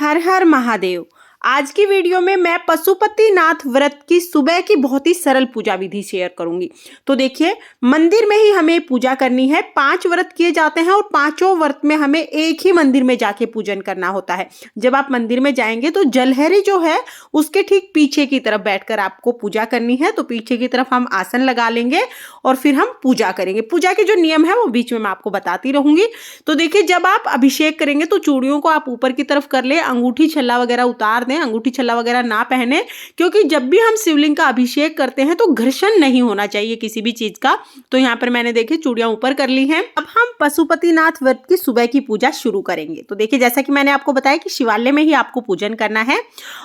हर हर महादेव। आज की वीडियो में मैं पशुपतिनाथ व्रत की सुबह की बहुत ही सरल पूजा विधि शेयर करूंगी। तो देखिए, मंदिर में ही हमें पूजा करनी है। 5 व्रत किए जाते हैं और पांचों व्रत में हमें एक ही मंदिर में जाके पूजन करना होता है। जब आप मंदिर में जाएंगे तो जलहरी जो है उसके ठीक पीछे की तरफ बैठकर आपको पूजा करनी है। तो पीछे की तरफ हम आसन लगा लेंगे और फिर हम पूजा करेंगे। पूजा के जो नियम है वो बीच में मैं आपको बताती रहूंगी। तो देखिए, जब आप अभिषेक करेंगे तो चूड़ियों को आप ऊपर की तरफ कर ले, अंगूठी छल्ला वगैरह उतार दें, अंगूठी छल्ला वगैरह ना पहने, क्योंकि जब भी हम शिवलिंग का अभिषेक करते हैं तो घर्षण नहीं होना चाहिए किसी भी चीज का। तो यहाँ पर मैंने देखिए चूड़ियां ऊपर कर ली हैं। अब हम पशुपतिनाथ व्रत की सुबह की पूजा शुरू करेंगे। तो देखिए, जैसा कि मैंने आपको बताया कि शिवालय में ही आपको पूजन करना है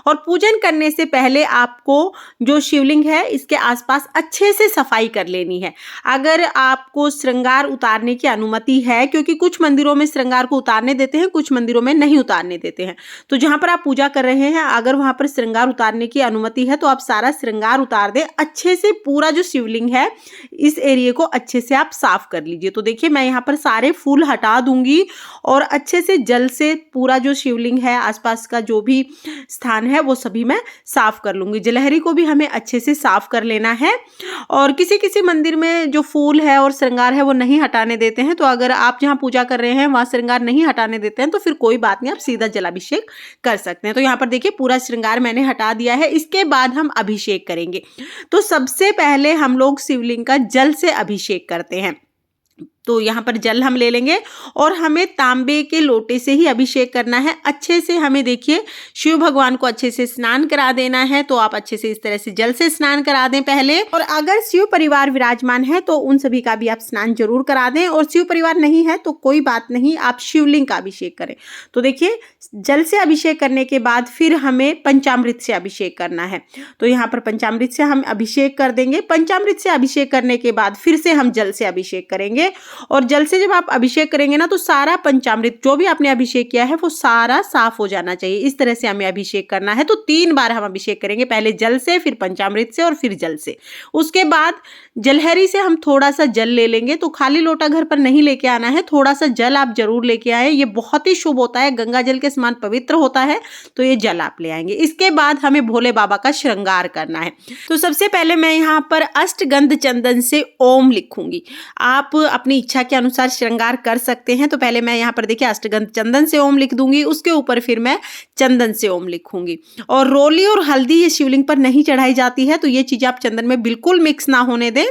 और पूजन करने से पहले आपको जो शिवलिंग है इसके आसपास अच्छे से सफाई कर लेनी है। अगर आपको श्रृंगार उतारने की अनुमति है, क्योंकि कुछ मंदिरों में श्रृंगार को उतारने देते हैं, कुछ मंदिरों में नहीं उतारने देते हैं, तो जहां पर आप पूजा कर रहे हैं अगर वहां पर श्रृंगार उतारने की अनुमति है तो आप सारा श्रृंगार उतार दें। अच्छे से पूरा जो शिवलिंग है इस एरिया को अच्छे से आप साफ कर लीजिए। तो देखिए, मैं यहाँ पर सारे फूल हटा दूंगी और अच्छे से जल से पूरा जो शिवलिंग है आसपास का जो भी स्थान है वो सभी मैं साफ कर लूंगी। जलहरी को भी हमें अच्छे से साफ कर लेना है। और किसी किसी मंदिर में जो फूल है और श्रृंगार है वो नहीं हटाने देते हैं, तो अगर आप जहाँ पूजा कर रहे हैं वहां श्रृंगार नहीं हटाने देते हैं तो फिर कोई बात नहीं, आप सीधा जलाभिषेक कर सकते हैं। तो यहाँ पर देखिए पूरा श्रृंगार मैंने हटा दिया है। इसके बाद हम अभिषेक करेंगे। तो सबसे पहले हम लोग शिवलिंग का जल से अभिषेक करते हैं। तो यहाँ पर जल हम ले लेंगे और हमें तांबे के लोटे से ही अभिषेक करना है। अच्छे से हमें देखिए शिव भगवान को अच्छे से स्नान करा देना है। तो आप अच्छे से इस तरह से जल से स्नान करा दें पहले। और अगर शिव परिवार विराजमान है तो उन सभी का भी आप स्नान जरूर करा दें, और शिव परिवार नहीं है तो कोई बात नहीं, आप शिवलिंग का अभिषेक करें। तो देखिए, जल से अभिषेक करने के बाद फिर हमें पंचामृत से अभिषेक करना है। तो यहाँ पर पंचामृत से हम अभिषेक कर देंगे। पंचामृत से अभिषेक करने के बाद फिर से हम जल से अभिषेक करेंगे। और जल से जब आप अभिषेक करेंगे ना तो सारा पंचामृत जो भी आपने अभिषेक किया है वो सारा साफ हो जाना चाहिए। इस तरह से हमें अभिषेक करना है। तो 3 बार हम अभिषेक करेंगे, पहले जल से, फिर पंचामृत से और फिर जल से। उसके बाद जलहरी से हम थोड़ा सा जल ले लेंगे। तो खाली लोटा घर पर नहीं लेके आना है, थोड़ा सा जल आप जरूर लेके आए। ये बहुत ही शुभ होता है, गंगा जल के समान पवित्र होता है। तो ये जल आप ले आएंगे। इसके बाद हमें भोले बाबा का श्रृंगार करना है। तो सबसे पहले मैं यहाँ पर अष्टगंध चंदन से ओम लिखूंगी। आप अपनी इच्छा के अनुसार श्रृंगार कर सकते हैं। तो पहले मैं यहाँ पर देखिए अष्टगंध चंदन से ओम लिख दूंगी, उसके ऊपर फिर मैं चंदन से ओम लिखूंगी। और रोली और हल्दी ये शिवलिंग पर नहीं चढ़ाई जाती है, तो ये चीज आप चंदन में बिल्कुल मिक्स ना होने दें।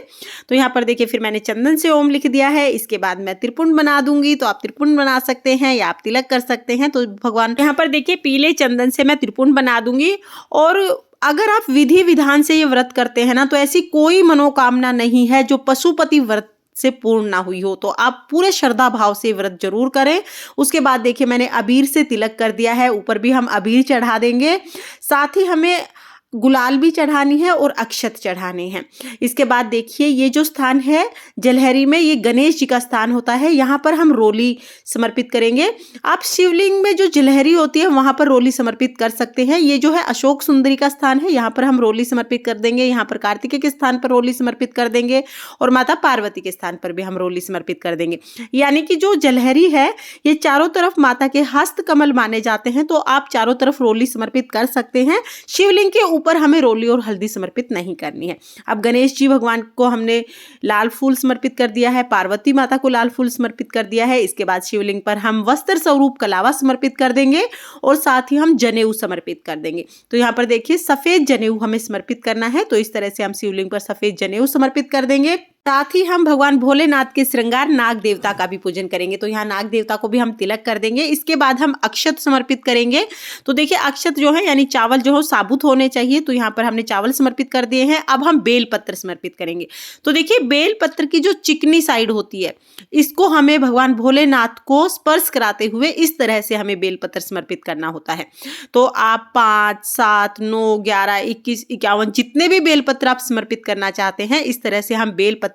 तो यहाँ पर देखिए फिर मैंने चंदन से ओम लिख दिया है। इसके बाद मैं त्रिपुंड बना दूंगी। तो आप त्रिपुंड बना सकते हैं या आप तिलक कर सकते हैं। तो भगवान यहाँ पर देखिए पीले चंदन से मैं त्रिपुंड बना दूंगी। और अगर आप विधि विधान से ये व्रत करते हैं ना तो ऐसी कोई मनोकामना नहीं है जो पशुपति व्रत से पूर्ण ना हुई हो। तो आप पूरे श्रद्धा भाव से व्रत जरूर करें। उसके बाद देखिए मैंने अबीर से तिलक कर दिया है, ऊपर भी हम अबीर चढ़ा देंगे। साथ ही हमें गुलाल भी चढ़ानी है और अक्षत चढ़ाने हैं। इसके बाद देखिए ये जो स्थान है जलहरी में, ये गणेश जी का स्थान होता है। यहाँ पर हम रोली समर्पित करेंगे। आप शिवलिंग में जो जलहरी होती है वहां पर रोली समर्पित कर सकते हैं। ये जो है अशोक सुंदरी का स्थान है, यहाँ पर हम रोली समर्पित कर देंगे। यहाँ पर कार्तिकेय के स्थान पर रोली समर्पित कर देंगे और माता पार्वती के स्थान पर भी हम रोली समर्पित कर देंगे। यानी कि जो जलहरी है ये चारों तरफ माता के हस्त कमल माने जाते हैं। तो आप चारों तरफ रोली समर्पित कर सकते हैं। शिवलिंग के पर हमें रोली और हल्दी समर्पित नहीं करनी है। अब गणेश जी भगवान को हमने लाल फूल समर्पित कर दिया है, पार्वती माता को लाल फूल समर्पित कर दिया है। इसके बाद शिवलिंग पर हम वस्त्र स्वरूप कलावा समर्पित कर देंगे और साथ ही हम जनेऊ समर्पित कर देंगे। तो यहाँ पर देखिए सफेद जनेऊ हमें समर्पित करना है। तो इस तरह से हम शिवलिंग पर सफेद जनेऊ समर्पित कर देंगे। साथ ही हम भगवान भोलेनाथ के श्रृंगार नाग देवता का भी पूजन करेंगे। तो यहाँ नाग देवता को भी हम तिलक कर देंगे। इसके बाद हम अक्षत समर्पित करेंगे। तो देखिए अक्षत जो है यानी चावल जो हो साबुत होने चाहिए। तो यहाँ पर हमने चावल समर्पित कर दिए हैं। अब हम बेल पत्र समर्पित करेंगे। तो देखिए बेल पत्र की जो चिकनी साइड होती है इसको हमें भगवान भोलेनाथ को स्पर्श कराते हुए इस तरह से हमें बेल पत्र समर्पित करना होता है। तो आप 5, 7, 9, 11, 21, 51 जितने भी बेल पत्र आप समर्पित करना चाहते हैं इस तरह से हम बेल पत्र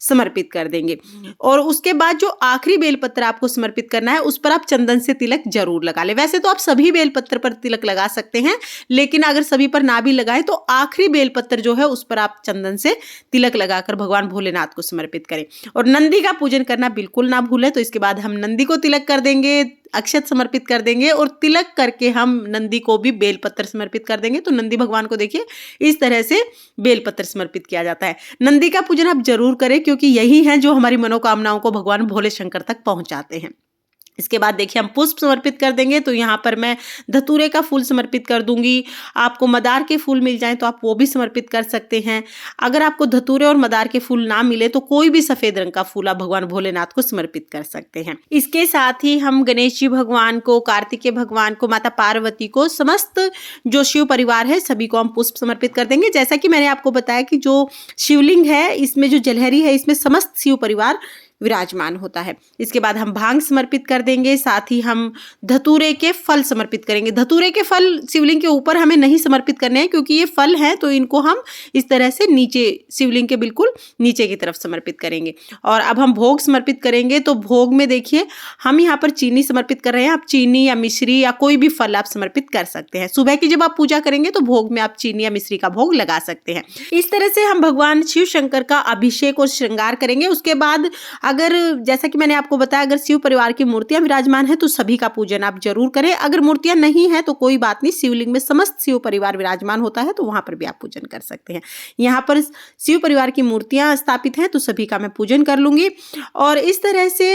समर्पित कर देंगे। और उसके बाद जो आखिरी बेलपत्र आपको समर्पित करना है उस पर आप चंदन से तिलक जरूर लगा ले। वैसे तो आप सभी बेलपत्र पर तिलक लगा सकते हैं, लेकिन अगर सभी पर ना भी लगाएं तो आखिरी बेलपत्र जो है उस पर आप चंदन से तिलक लगाकर भगवान भोलेनाथ को समर्पित करें। और नंदी का पूजन करना बिल्कुल ना भूलें। तो इसके बाद हम नंदी को तिलक कर देंगे। अक्षत समर्पित कर देंगे और तिलक करके हम नंदी को भी बेलपत्र समर्पित कर देंगे। तो नंदी भगवान को देखिए इस तरह से बेलपत्र समर्पित किया जाता है। नंदी का पूजन आप जरूर करें क्योंकि यही है जो हमारी मनोकामनाओं को भगवान भोले शंकर तक पहुंचाते हैं। इसके बाद देखिए हम पुष्प समर्पित कर देंगे। तो यहाँ पर मैं धतूरे का फूल समर्पित कर दूंगी। आपको मदार के फूल मिल जाएं तो आप वो भी समर्पित कर सकते हैं। अगर आपको धतूरे और मदार के फूल ना मिले तो कोई भी सफेद रंग का फूल आप भगवान भोलेनाथ को समर्पित कर सकते हैं। इसके साथ ही हम गणेश जी भगवान को, कार्तिकेय भगवान को, माता पार्वती को, समस्त जो शिव परिवार है सभी को हम पुष्प समर्पित कर देंगे। जैसा कि मैंने आपको बताया कि जो शिवलिंग है इसमें जो जलहरी है इसमें समस्त शिव परिवार विराजमान होता है। इसके बाद हम भांग समर्पित कर देंगे। साथ ही हम धतूरे के फल समर्पित करेंगे। धतूरे के फल शिवलिंग के ऊपर हमें नहीं समर्पित करने हैं क्योंकि ये फल हैं, तो इनको हम इस तरह से नीचे शिवलिंग के बिल्कुल नीचे की तरफ समर्पित करेंगे। और अब हम भोग समर्पित करेंगे। तो भोग में देखिए हम यहाँ पर चीनी समर्पित कर रहे हैं। आप चीनी या मिश्री या कोई भी फल आप समर्पित कर सकते हैं। सुबह की जब आप पूजा करेंगे तो भोग में आप चीनी या मिश्री का भोग लगा सकते हैं। इस तरह से हम भगवान शिव शंकर का अभिषेक और श्रृंगार करेंगे। उसके बाद अगर जैसा कि मैंने आपको बताया अगर शिव परिवार की मूर्तियां विराजमान है तो सभी का पूजन आप जरूर करें। अगर मूर्तियां नहीं है तो कोई बात नहीं, शिवलिंग में समस्त शिव परिवार विराजमान होता है तो वहां पर भी आप पूजन कर सकते हैं। यहाँ पर शिव परिवार की मूर्तियां स्थापित हैं तो सभी का मैं पूजन कर लूंगी। और इस तरह से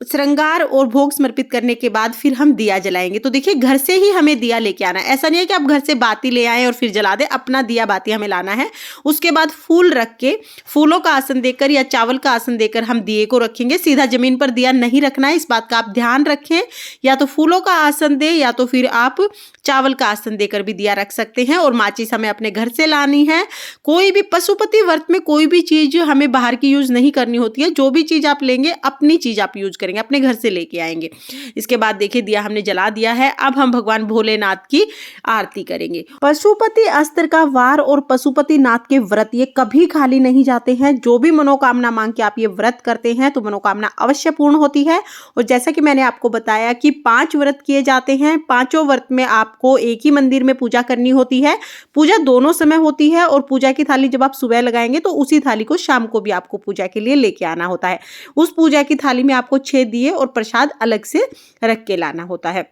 श्रृंगार और भोग समर्पित करने के बाद फिर हम दिया जलाएंगे। तो देखिए घर से ही हमें दिया लेके आना है। ऐसा नहीं है कि आप घर से बाती ले आए और फिर जला दें। अपना दिया बाती हमें लाना है। उसके बाद फूल रख के, फूलों का आसन देकर या चावल का आसन देकर हम दिए को रखेंगे। सीधा जमीन पर दिया नहीं रखना है, इस बात का आप ध्यान रखें। या तो फूलों का आसन दे या तो फिर आप चावल का आसन देकर भी दिया रख सकते हैं। और माचिस हमें अपने घर से लानी है। कोई भी पशुपति व्रत में कोई भी चीज हमें बाहर की यूज नहीं करनी होती है। जो भी चीज आप लेंगे अपनी चीज आप यूज करेंगे, अपने घर से लेके आएंगे। इसके बाद देखिए दिया हमने जला दिया है। अब हम भगवान भोलेनाथ की आरती करेंगे। पशुपति अस्त्र का वार और पशुपति नाथ के व्रत ये कभी खाली नहीं जाते हैं। जो भी मनोकामना मांग के आप ये व्रत करते हैं तो मनोकामना अवश्य पूर्ण होती है। और जैसा कि मैंने आपको बताया कि 5 व्रत किए जाते हैं। 5 व्रत में आपको एक ही मंदिर में पूजा करनी होती है। पूजा दोनों समय होती है और पूजा की थाली जब आप सुबह लगाएंगे तो उसी थाली को शाम को भी आपको पूजा के लिए लेके आना होता है। उस पूजा की थाली में आपको 6 दिए और प्रसाद अलग से रख के लाना होता है।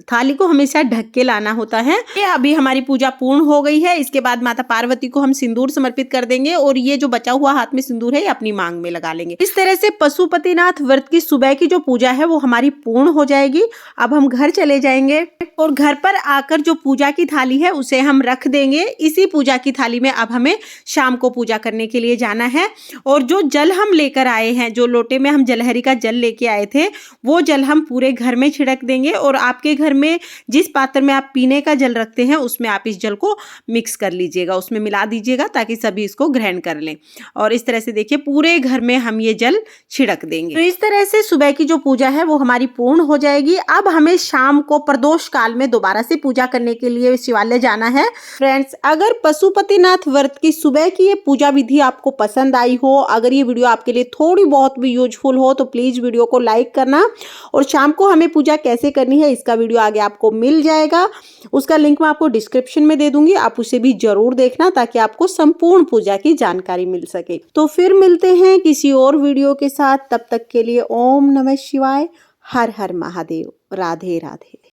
थाली को हमेशा ढक के लाना होता है। ये अभी हमारी पूजा पूर्ण हो गई है। इसके बाद माता पार्वती को हम सिंदूर समर्पित कर देंगे और ये जो बचा हुआ हाथ में सिंदूर है ये अपनी मांग में लगा लेंगे। इस तरह से पशुपतिनाथ व्रत की सुबह की जो पूजा है वो हमारी पूर्ण हो जाएगी। अब हम घर चले जाएंगे और घर पर आकर जो पूजा की थाली है उसे हम रख देंगे। इसी पूजा की थाली में अब हमें शाम को पूजा करने के लिए जाना है। और जो जल हम लेकर आए हैं, जो लोटे में हम जलहरी का जल लेके आए थे, वो जल हम पूरे घर में छिड़क देंगे। और आपके घर में जिस पात्र में आप पीने का जल रखते हैं उसमें आप इस जल को मिक्स कर लीजिएगा, उसमें मिला दीजिएगा ताकि सभी इसको ग्रहण कर लें। और इस तरह से देखिए पूरे घर में हम ये जल छिड़क देंगे। तो इस तरह से सुबह की जो पूजा है वो हमारी पूर्ण हो जाएगी। अब हमें शाम को प्रदोष काल में दोबारा से पूजा करने के लिए शिवालय जाना है। फ्रेंड्स, अगर पशुपतिनाथ व्रत की सुबह की ये पूजा विधि आपको पसंद आई हो, अगर ये वीडियो आपके लिए थोड़ी बहुत भी यूजफुल हो तो प्लीज वीडियो को लाइक करना। और शाम को हमें पूजा कैसे करनी है इसका वीडियो आगे आपको मिल जाएगा। उसका लिंक मैं आपको डिस्क्रिप्शन में दे दूंगी, आप उसे भी जरूर देखना ताकि आपको संपूर्ण पूजा की जानकारी मिल सके। तो फिर मिलते हैं किसी और वीडियो के साथ। तब तक के लिए ओम नमः शिवाय, हर हर महादेव, राधे राधे।